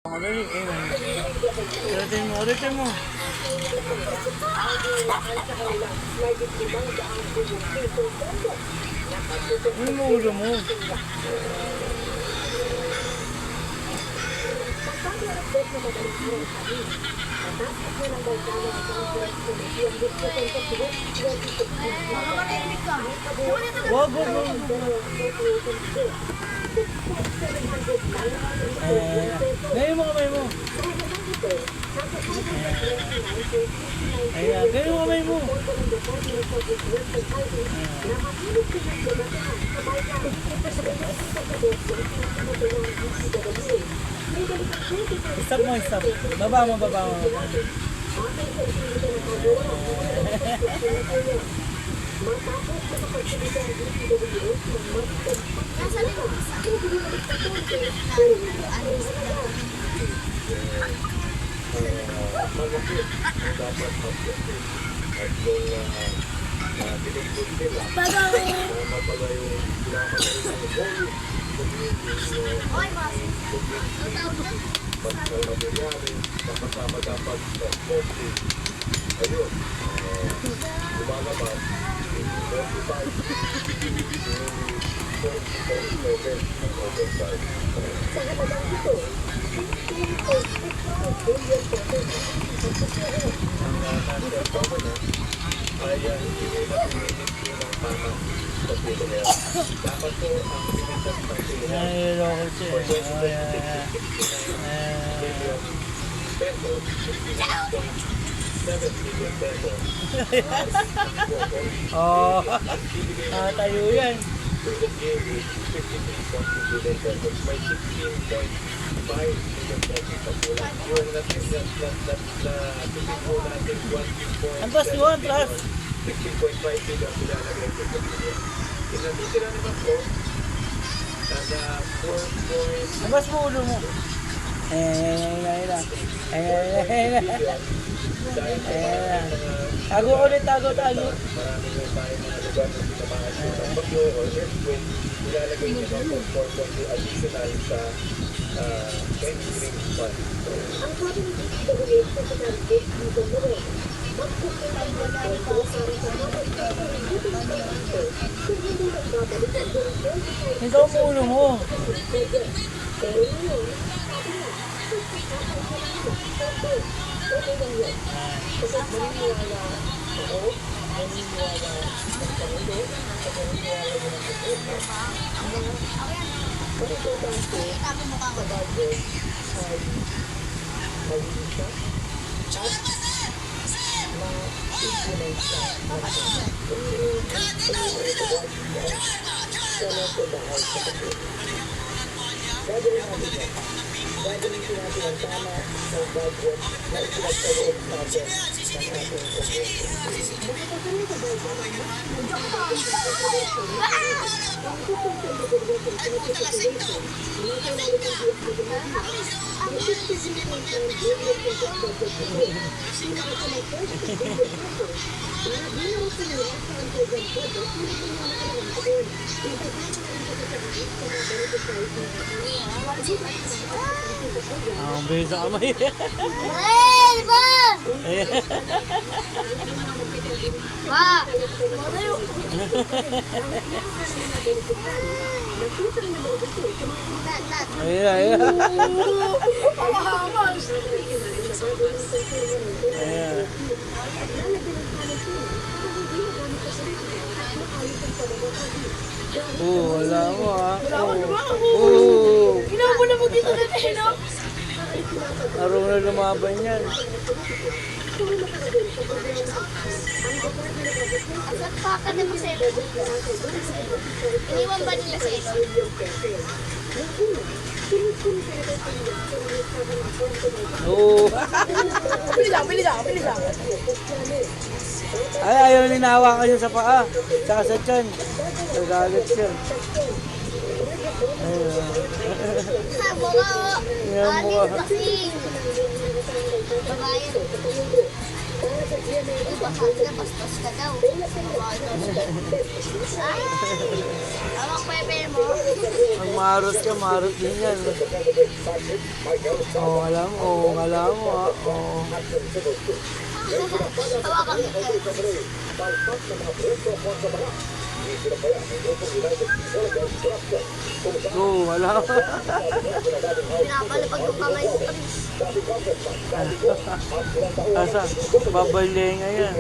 Madali, ulitin mo. Ano mo ulo mo? Wag. Ngayon mo kamay mo. Ayan, ganyan mo kamay mo. Stop mo, stop. Baba mo. Oh, tayo yan. Antras yun, antras. 16.5 million nilalagay ko sa video. Pinatitira naman po, kada 4. Labas mo ulo mo. Tago ulit, tago. Marami yung tayo mga lugar na sinamahan ng bagyo or earthquake, nilalagay nyo ng 4.2 additional sa entering fund. Ang sabi ng DPWH sa Secretary dito mo rin, magkukulang mo para sa mga hindi nagbabalik ang doon. Ikaw mo ulo mo. Pero ngayon, sabi na, okay lang yun. Kasi maniniwala ako, maniniwala ang Pangulo, at maniniwala mo ng Pangulo. Ang importante sa budget ay malinis siya at ma-implement siya. Sa bahay sa kapit. Gagawin natin yan. Gagawin natin ang tama sa budget na ipinagpaloob natin ng ating Kongreso. Magkakaroon sa budget, ang kukumpin na gagawin sa situation, nasa nalipag ang 50% ng budget ng budget na sinaka ng first billion pesos na binaw sa nila sa ang program budget na pinangalan ko doon. Ang bisa kamay. Hey, ba! Ba! Ayan. Wala mo ah. Ginawa mo na mo dito na no? Araw na lumaban yan. Asat pa ka na mo sa ilo? Iniwan ba nila sa ilo? Oo. Pili lang. Ay, ayaw ninawa kayo sa paa. Tsaka sa tiyan. Nagalit siya. Ha, mukha o. Yan, mukha. Alis kasi. Babayan. para sa GMA Baka napastos ka daw. Ay! Hawak pepe mo. Ang marot ka, marot din yan. Oo, alam mo, alam mo. Oo. Hawakan pepe. Oo, alam mo. Pinapalapag yung kamay ko. Asa, babalinga yan.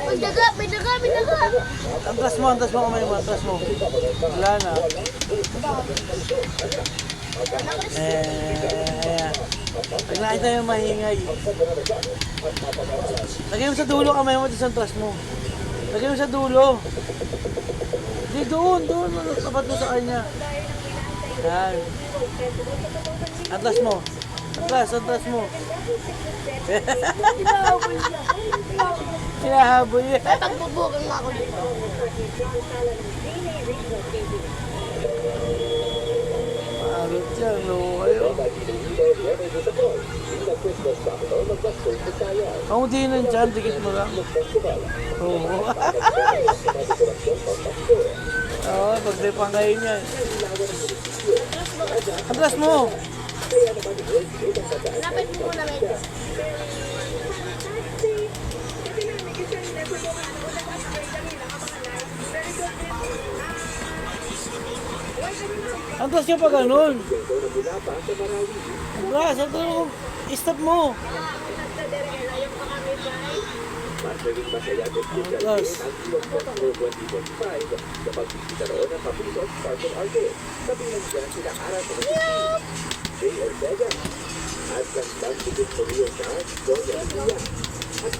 May daga, may daga, may daga. Antras mo kamay mo, antras mo. Wala na. Ayan. Pag nakita yung mahingay. Lagay mo sa dulo kamay mo, sa antras mo. Lagay mo sa dulo. Hindi, doon. Tapat mo sa kanya. Yan. Antras mo. Antras mo. Kinahabol yan. May pagbubukan nga ako dito. Marot yan, no kayo. Kung di nun dyan, dikit mo lang. Oo. Oo, pag di pangkain yan. Antras mo. Lapit mo muna medyo. Antras nyo pa ganun. Antras, stop mo. Antras. At